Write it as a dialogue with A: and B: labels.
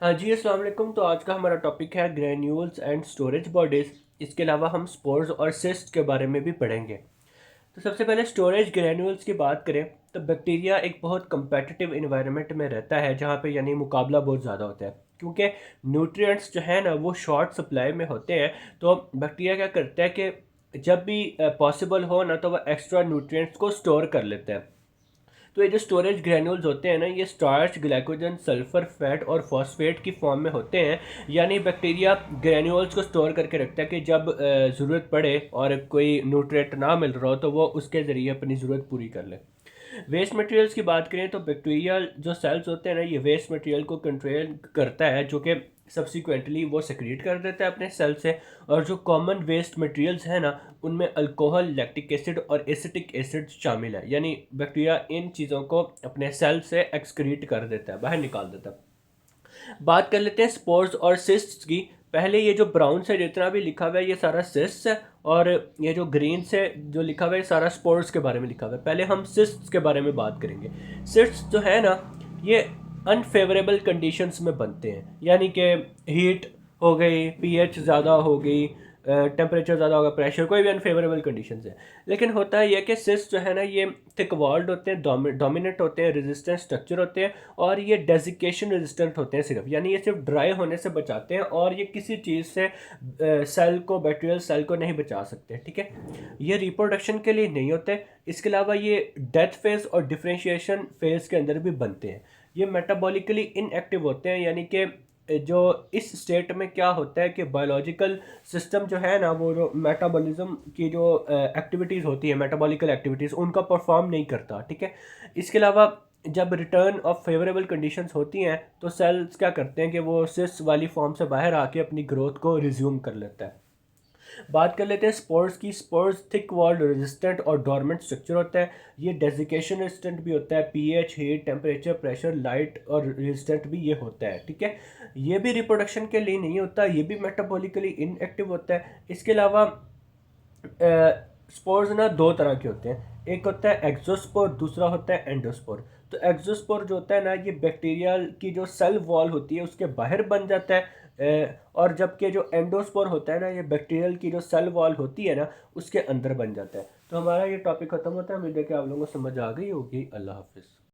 A: हाँ जी, अस्सलाम वालेकुम। तो आज का हमारा टॉपिक है ग्रैन्यूल्स एंड स्टोरेज बॉडीज़। इसके अलावा हम स्पोर्स और सिस्ट के बारे में भी पढ़ेंगे। तो सबसे पहले स्टोरेज ग्रैन्यूल्स की बात करें तो बैक्टीरिया एक बहुत कम्पेटिटिव इन्वायरमेंट में रहता है, जहाँ पे यानी मुकाबला बहुत ज़्यादा होता है, क्योंकि न्यूट्रिएंट्स जो है ना वो शॉर्ट सप्लाई में होते हैं। तो बैक्टीरिया क्या करता है कि जब भी पॉसिबल हो ना तो वह एक्स्ट्रा न्यूट्रिएंट्स को स्टोर कर लेता है। तो ये जो स्टोरेज ग्रैन्यूल्स होते हैं ना, ये स्टार्च, ग्लाइकोजन, सल्फर, फैट और फॉस्फेट की फॉर्म में होते हैं। यानी बैक्टीरिया ग्रैन्यूल्स को स्टोर करके रखता है कि जब ज़रूरत पड़े और कोई न्यूट्रिएंट ना मिल रहा हो तो वो उसके ज़रिए अपनी ज़रूरत पूरी कर ले। वेस्ट मटेरियल्स की बात करें तो बैक्टीरिया जो सेल्स होते हैं ना, ये वेस्ट मटेरियल को कंट्रोल करता है, जो कि सब्सिक्वेंटली वो सेक्रेट कर देता है अपने सेल से। और जो कॉमन वेस्ट मटेरियल्स हैं ना, उनमें अल्कोहल, लैक्टिक एसिड और एसिटिक एसिड शामिल है। यानी बैक्टीरिया इन चीज़ों को अपने सेल से एक्सक्रीट कर देता है, बाहर निकाल देता है। बात कर लेते हैं स्पोर्स और सिस्ट्स की। पहले ये जो ब्राउन से जितना भी लिखा हुआ है ये सारा सिस्ट्स है, और ये जो ग्रीन से जो लिखा हुआ है ये सारा स्पोर्स के बारे में लिखा हुआ है। पहले हम सिस्ट्स के बारे में बात करेंगे। सिस्ट्स जो है ना, ये अनफेवरेबल कंडीशंस में बनते हैं, यानी कि हीट हो गई, पीएच ज़्यादा हो गई, टेम्परेचर ज़्यादा होगा, प्रेशर, कोई भी अनफेवरेबल कंडीशंस है। लेकिन होता है ये कि सिस्ट जो है ना, ये थिक वॉल्ड होते हैं, डोमिनेंट होते हैं, रेजिस्टेंट स्ट्रक्चर होते हैं, और ये डेजिकेशन रेजिस्टेंट होते हैं सिर्फ, यानी ये सिर्फ ड्राई होने से बचाते हैं, और ये किसी चीज़ से सेल को, बैक्टीरियल सेल को नहीं बचा सकते। ठीक है, ये रिप्रोडक्शन के लिए नहीं होते। इसके अलावा ये डेथ फेज और डिफ्रेंशिएशन फेज के अंदर भी बनते हैं। ये मेटाबॉलिकली इनएक्टिव होते हैं, यानी कि जो इस स्टेट में क्या होता है कि बायोलॉजिकल सिस्टम जो है ना, वो जो मेटाबॉलिज्म की जो एक्टिविटीज़ होती है, मेटाबॉलिकल एक्टिविटीज़, उनका परफॉर्म नहीं करता। ठीक है, इसके अलावा जब रिटर्न ऑफ फेवरेबल कंडीशंस होती हैं तो सेल्स क्या करते हैं कि वो सिस वाली फॉर्म से बाहर आके अपनी ग्रोथ को रिज्यूम कर लेता है। बात कर लेते हैं स्पोर्स की। स्पोर्स थिक वॉल्ड, रेजिस्टेंट और डोरमेंट स्ट्रक्चर होता है। ये डेजिकेशन रेजिस्टेंट भी होता है, pH, heat, temperature, pressure, light और रेजिस्टेंट भी ये होता है। ठीक है, ये भी रिप्रोडक्शन के लिए नहीं होता, ये भी मेटाबॉलिकली इनएक्टिव होता है। इसके अलावा स्पोर्स ना दो तरह के होते हैं, एक होता है एक्सोस्पोर, दूसरा होता है एंडोस्पोर। तो एक्सोस्पोर जो होता है ना, ये बैक्टीरिया की जो सेल वॉल होती है उसके बाहर बन जाता है। और जबकि जो एंडोस्पोर होता है ना, ये बैक्टीरियल की जो सेल वॉल होती है ना, उसके अंदर बन जाता है। तो हमारा ये टॉपिक खत्म होता है। उम्मीद है कि आप लोगों को समझ आ गई होगी। अल्लाह हाफिज़।